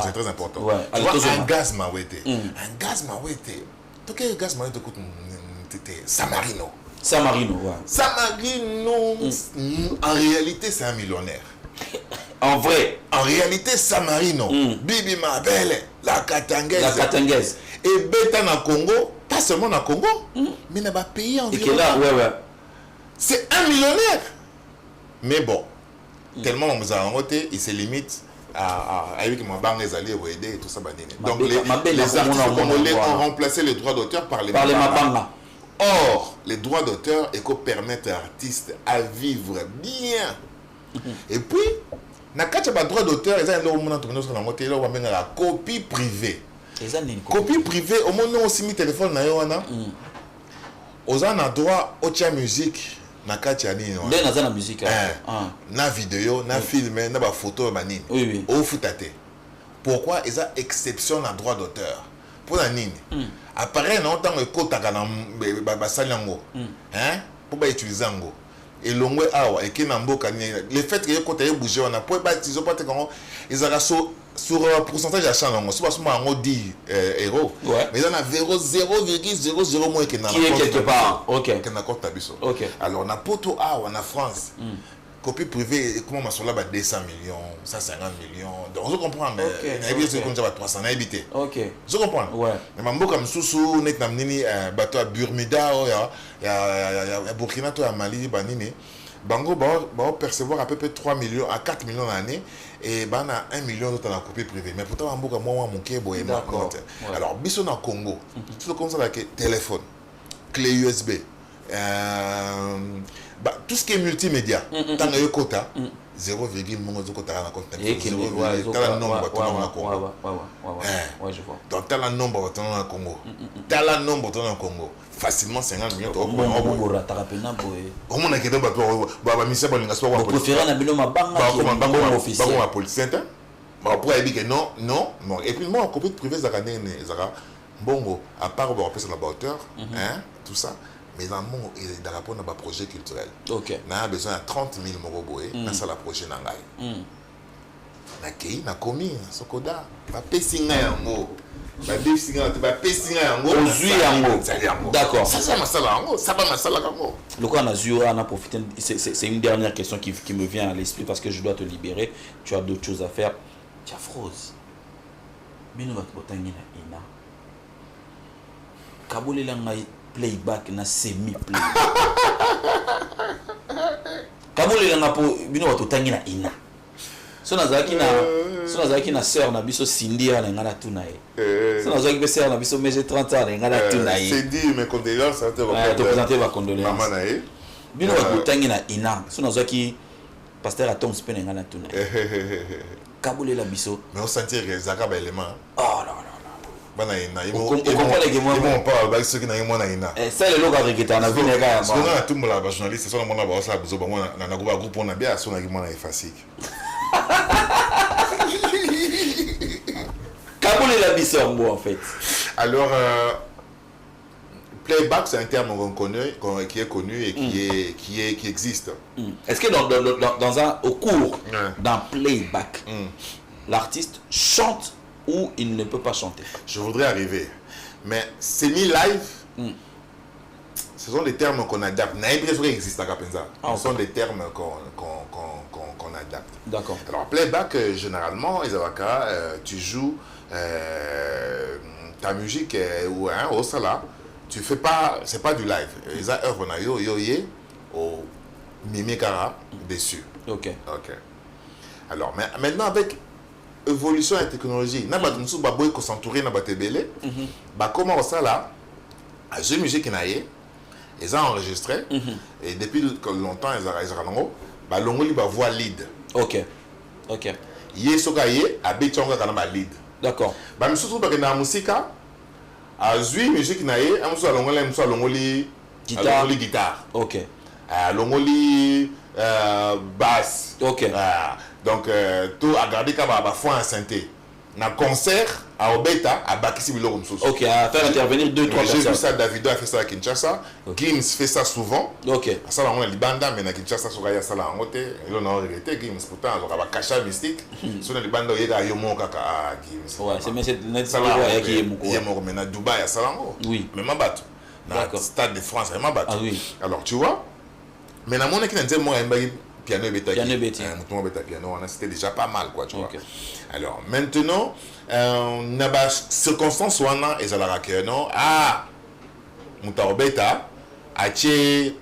C'est très important. Un Gazma Wete. Un Gazma Wete. Donc Gazma Wete coûte Samarino. Samarino. En réalité c'est un millionnaire. En vrai. En réalité, Samarino, Bibi Mabele, la Katangaise. Et Beta na Congo, pas seulement na Congo, mais dans le pays environ. C'est un millionnaire. Mais bon, tellement on nous a enroté, il se limite à avec ma banque les alliés et tout ça. Donc les artistes congolais ont remplacé les droits d'auteur par les Mabanga. Or, les droits d'auteur permettent aux artistes à vivre bien. Et puis, na kacha ba droit d'auteur eza ndo mona to noso na ngote lo wamenga la copie privée. Copie privée au moment aussi mi téléphone na yo wana. Oza na droit au tia musique na kacha ni no. Na za na musique. Na vidéo, na film, na ba photo ba nini. Oui. Au futate. Pourquoi eza exception na droit d'auteur? Pour la nini. Appareil na ontango ekotaka na ba salango. Pour ba utiliser ngo. Et l'ongwe awa et qui n'amboka le fait que côté bouger on a pas baptisé pas comment ils ont sur pourcentage d'achat non c'est pas seulement on dit héros mais il y en a 0,00 moins que qui est quelque part que na compte tabiso alors on a poto awa en France copie privée comment ma sur là 200 millions 150 millions donc je comprends mais il y a bien comme ça 300 na habité je comprends mais mamboka msusu net na nini bato à Burmida ya Burkina to ya Mali banini bango ba percevoir à peu près 3 millions à 4 millions l'année et ben a 1 million d'autres dans la copie privée mais pourtant mamboka moi mon kebo et alors biso na Congo tout comme ça là que téléphone clé USB tout ce qui est multimédia tant que quota 0, mon quota na compte tel nombre na Congo je vois donc tel nombre na Congo tel nombre na Congo facilement 50 millions au moins au moins que ba mission ba linga so wa préférer na bino mabanga qui officiel ba police ba pour dire que non et puis moi copie privée za zaka bongo à part ba passer na hauteur tout ça mais dans mon dans rapport à un projet culturel. On a besoin de 30 000 moroboé dans la projet Nangai. nakei nakomi sokoda bapesinga yango bapesinga yango ozwi yango d'accord ça masala yango ça va masala yango lokola nazwi on a profité c'est une dernière question qui me vient à l'esprit parce que je dois te libérer tu as d'autres choses à faire Tiafrose bino bato botangi na ina kabolela ngai playback na semi playback kabolela nga po bino bato botangi na ina so nazalaki na sœur na biso Cindy na ngana tuna ye so nazalaki pe sœur na biso mais j'ai 30 ans na ngana tuna ye c'est dit mes condoléances à te présenter ma condoléance maman na ye bino bato botangi na ina so nazalaki pasteur Atoms pe na ngana tuna ye kabolela biso mais on sentir que zaka ba élément oh non bana ina ils vont pas ba ceux qui na yemo na ina ça le logo regretté na vie na ga parce que na tout la journaliste so na mona ba ça bezo ba mona na groupe on a bien so na ki mona efasique kabolela biso en fait alors playback c'est un terme qui est connu et qui existe. Est-ce que au cours d'un playback l'artiste chante ou il ne peut pas chanter? Je voudrais arriver mais semi-live ce sont des termes qu'on adapte. Ce sont des termes qu'on adapte. D'accord. Alors playback généralement tu joues ta musique ou au sala. Tu fais pas, c'est pas du live. Ils ont œuvre na yo au mimikara dessus. Ok. Alors maintenant avec évolution et technologie, na batu nsu baboy ko s'entourer na batebele. Ba comment ça là? A jeu musique na ye. Ils ont enregistré et depuis longtemps ils ont ba longoli ba voix lead. Ok. Ye soka ye abetonga kana ba lead. D'accord. Ba misusu ba na musika azui musique na ye amuso alongoli guitare. Ok. Alongoli basse. Ok. Donc tout a gardé ka ba fois en synthé. Na concert à Obeta à Bakisi Biloko Msusu. Ok, à faire intervenir 2-3 personnes. J'ai vu ça, Davido a fait ça à Kinshasa. Okay. Gims fait ça souvent. Ok. Ça on a Libanda mais na Kinshasa sur ya ça là en côté, il on a regretté Gims pourtant on a cacha mystique. Sur Libanda il y a Yomo kaka Gims. Ouais, c'est mais c'est net ça là qui est moko mais na Dubaï à Salango. Oui. Mais ma batte. Dans stade de France, ma batte. Ah oui. Alors tu vois, mais na mon qui n'a moi piano beta piano c'était déjà pas mal quoi tu vois. Alors maintenant na ba circonstance wana ezalaka que non muta beta atie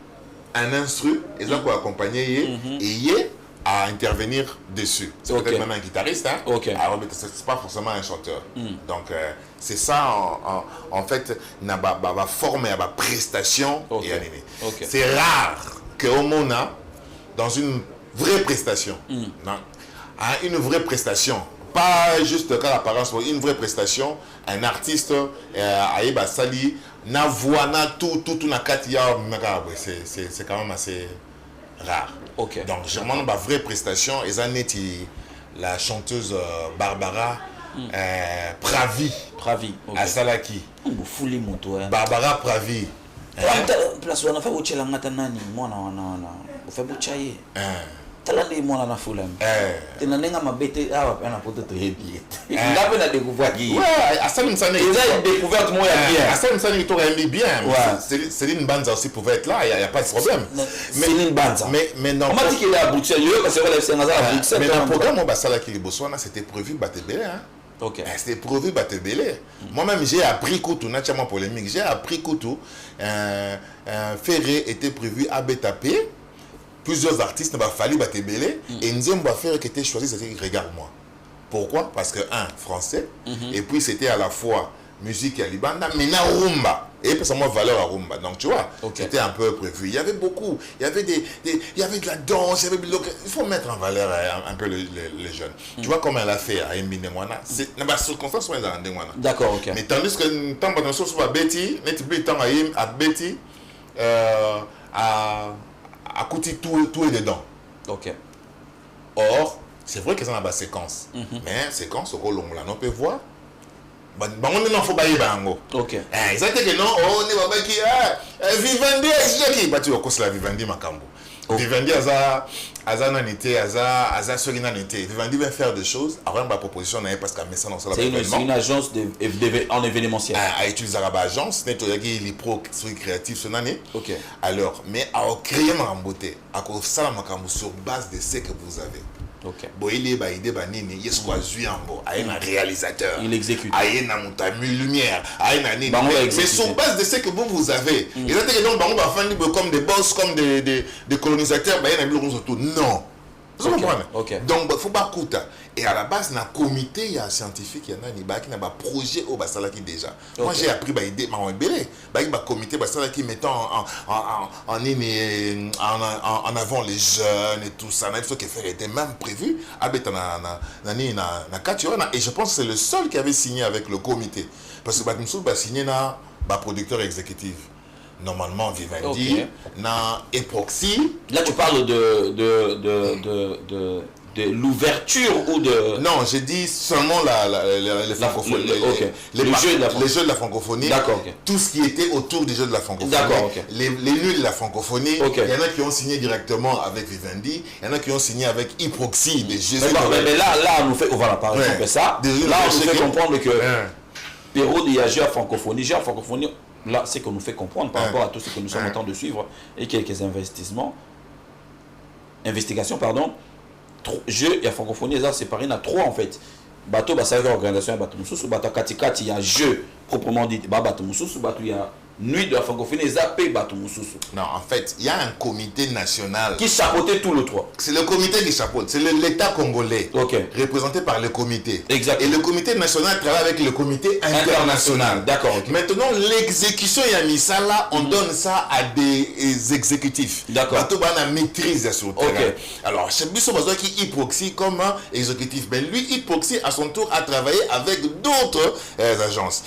un instru ezala ko accompagner et yé à intervenir dessus. C'est peut-être même un guitariste alors c'est pas forcément un chanteur. Donc c'est ça en fait na ba forme à ba prestation et animé. C'est rare que au monde dans une vraie prestation. Une vraie prestation. Pas juste qu'à l'apparence, une vraie prestation. Un artiste, Aïba Sali, na voix, na tout na katia, c'est quand même assez rare. Donc, généralement, ma vraie prestation, et ça n'est la chanteuse Barbara Pravi. À Salaki. Barbara Pravi. Place où on a fait boucher la matanani, moi on fait boucher. Talandi moi na fulam. Tena nenga mabete on a poto to hebi. Ngape na découvert qui. Ouais, Assane Msane. Ils ont découvert moi bien. Assane Msane to aimé bien. Céline Banza aussi pouvait être là, il y a pas de problème. Céline Banza. Mais non. On m'a dit qu'il est à Bruxelles, parce que c'est à Bruxelles. Mais le programme au Basala qui Botswana c'était prévu Batebele C'était prévu Batebele. Moi-même j'ai appris Koutou, naturellement polémique. J'ai appris Koutou. Ferré était prévu à Betapé. Plusieurs artistes n'ont fallu Batebele et Nzembo Ferré qui était choisi, c'était regarde-moi. Pourquoi? Parce que français et puis c'était à la fois musique et Libanda, mais na rumba et puis ça m'a valeur à rumba. Donc tu vois, c'était un peu prévu. Il y avait beaucoup, il y avait il y avait de la danse, il faut mettre en valeur un peu les jeunes. Tu vois comment elle a fait à Mbindemwana, c'est dans la circonstance où elle a Mbindemwana. D'accord, ok. Mais tandis que tant que sur Betty, n'est plus temps à Betty à Kouti tout est dedans. Ok. Or, c'est vrai que ça a une séquence. Mais séquence, au long, là, on peut voir. On ne faut pas y aller. Ok. Ils ont dit que non, on est qui Vivendi, qui bah tu vas la Vivendi Makambo. Vivendi aza nanité, aza sori nanité. Vivendi va faire des choses avant ma proposition parce qu'à Messan c'est une agence en événementiel. À utiliser la agence, nettoyer les pro créatifs ce année. OK. Alors, mais à créer ma beauté, à cause ça sur base de ce que vous avez. OK. Bon, il est idée banini, il soit un réalisateur. Il exécute. Il a une lumière, mais sur base de ce que vous avez. Et là, donc, on va faire comme des boss, comme des colonisateurs, non. Vous comprenez? Donc, il faut pas coûter. Et à la base, dans le comité, il y a un scientifique, il y a un projet au Basalaki déjà. Moi, j'ai appris l'idée, il y a un comité qui mettant en avant les jeunes et tout ça. Ce qui était même prévu. Et je pense que c'est le seul qui avait signé avec le comité. Parce que Batimsou a signé un producteur exécutif. Normalement, Vivendi, na Epoxy. Là, tu parles de l'ouverture ou de... Non, j'ai dit seulement les francophonie. Les jeux de la francophonie. D'accord. Tout ce qui était autour des jeux de la francophonie. D'accord. Les lieux de la francophonie. Il y en a qui ont signé directement avec Vivendi. Il y en a qui ont signé avec Epoxy. Mais là, on nous fait... Voilà, par exemple, ça. Là, on nous fait comprendre que... Pérou, il y a jeu à francophonie. Jeu à francophonie... Là, c'est qu'on nous fait comprendre par rapport à tout ce que nous sommes en train de suivre et quelques investigations, pardon. Jeux et francophonie, ça séparé en trois en fait. Bateau, ça veut dire organisation, bateau moussous, bateau katikati, il y a jeu proprement dit, bateau moussous, bateau il y a nuit de la francophonie, zappé bateau moussous. Non, en fait, il y a un comité national qui chapeautait tout le trois. C'est le comité qui chapeaute, c'est l'État congolais, représenté par le comité. Exact. Et le comité national travaille avec le comité international. D'accord. Maintenant, l'exécution et la là, on donne ça à des exécutifs. D'accord. Bateau a maîtrise sur le terrain. Alors, chez Bissot Bazoua qui Hypoxy comme un exécutif, ben lui Hypoxy à son tour a travaillé avec d'autres agences.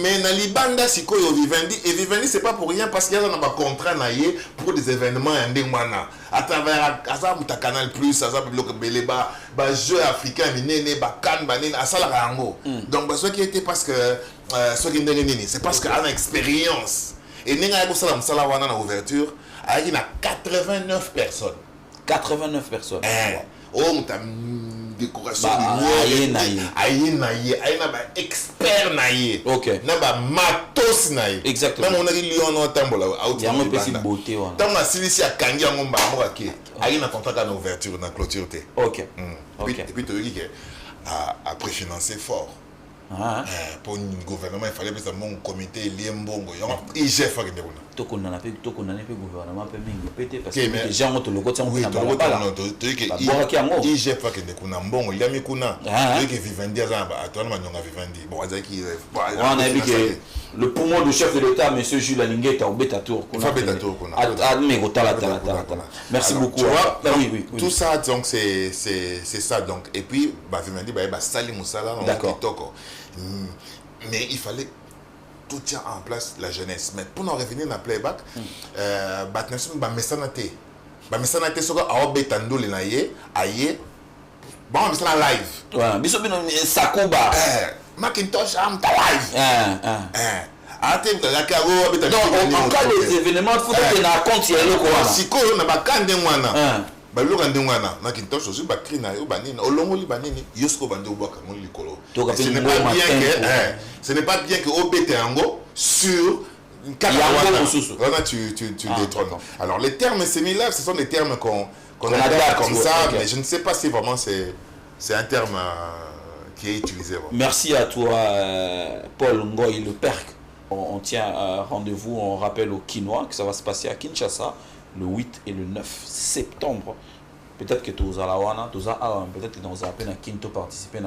Mais dans l'Ibanda Siko et Vivendi, et Vivendi c'est pas pour rien parce qu'il y a un contrat naïe pour des événements indémoana. À travers Azab Canal Plus, Azab Bloc Beleba, jeux africains, Minene, Kan, Banen, Asalarango. Donc, ce qui était parce que c'est parce qu'il a une expérience. Et nous avons une ouverture, il y a 89 personnes. 89 personnes. Oh, tu as une décoration. Expert naïe. Ok. Matos naïe. Exactement. Même on a dit Lyon, Tambola. Il y a un peu de beauté. Tant que si à Kangi, on va il y a un contrat dans l'ouverture, dans la clôture. Ok. Et puis, tu dis à préfinancer fort. Pour le gouvernement, il fallait que mon comité Liembongo, IGF. Tu connais le gouvernement parce que les gens ont le côté oui, IGF le poumon du chef de l'État, M. Jules Alinguet, au Bétatour. Merci beaucoup. Tout ça, donc c'est ça. Donc, et puis, Vivendi, Sali Moussala, mais il fallait tout tient en place la jeunesse. Mais pour en revenir dans le playback, Messanate, live. Macintosh, live. Donc, en cas des événements, il faut que tu aies compte. Si tu Macintosh aussi ce n'est pas bien que obete sur tu détrônes. Alors les termes similaires, ce sont des termes qu'on adapte comme ça, mais je ne sais pas si vraiment c'est un terme qui est utilisé. Merci à toi, Paul Ngoy Le Perc. On tient rendez-vous, on rappelle au Quinois que ça va se passer à Kinshasa le 8 et le 9 septembre. Peut-être que tu peut-être que nous appelons à Kinto participer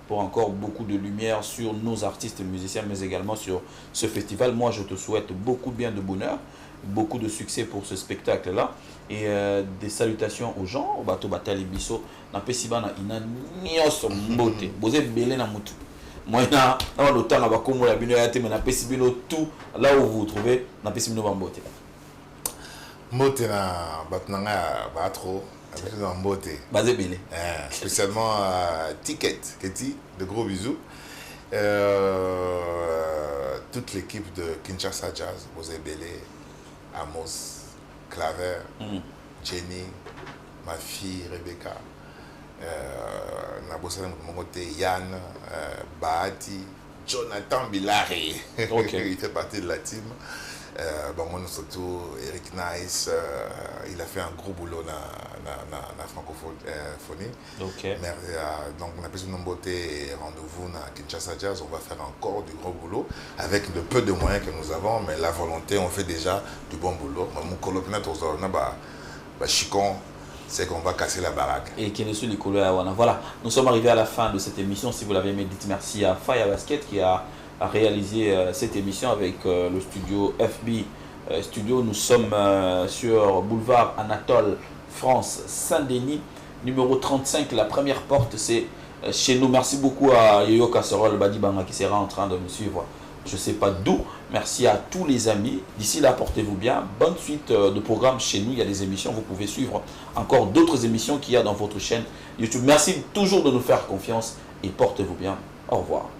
pour encore beaucoup de lumière sur nos artistes et musiciens, mais également sur ce festival. Moi, je te souhaite beaucoup bien de bonheur, beaucoup de succès pour ce spectacle-là et des salutations aux gens. Au bateau Batali Bisso, na pesibana ina nyos mbote. Boze belé na mutu. Moi, na le temps na bakomo ya bino ya te, mais na pesibino tout là où vous vous trouvez, na pesibino bambote. Mbote na batnanga ba trop. Spécialement Ticket, Keti, de gros bisous. Toute l'équipe de Kinshasa Jazz, Bosé Belé, Amos, Claver, Jenny, ma fille Rebecca, Yann, Bahati, Jonathan Bilari, il fait partie de la team. Surtout Eric Nice, il a fait un gros boulot dans la francophonie. Donc on a plus de nombreuté et rendez-vous dans Kinshasa Jazz. On va faire encore du gros boulot avec le peu de moyens que nous avons, mais la volonté, on fait déjà du bon boulot. Mon colopinat Chicon, c'est qu'on va casser la baraque. Et qui est sur les couleurs. Voilà, nous sommes arrivés à la fin de cette émission. Si vous l'avez aimé, dites merci à Fire Basket qui a réalisé cette émission avec le studio FB Studio. Nous sommes sur boulevard Anatole, France, Saint-Denis, numéro 35. La première porte, c'est chez nous. Merci beaucoup à Yoyo Casserole Badibanga qui sera en train de me suivre. Je ne sais pas d'où. Merci à tous les amis. D'ici là, portez-vous bien. Bonne suite de programme chez nous. Il y a des émissions. Vous pouvez suivre encore d'autres émissions qu'il y a dans votre chaîne YouTube. Merci toujours de nous faire confiance et portez-vous bien. Au revoir.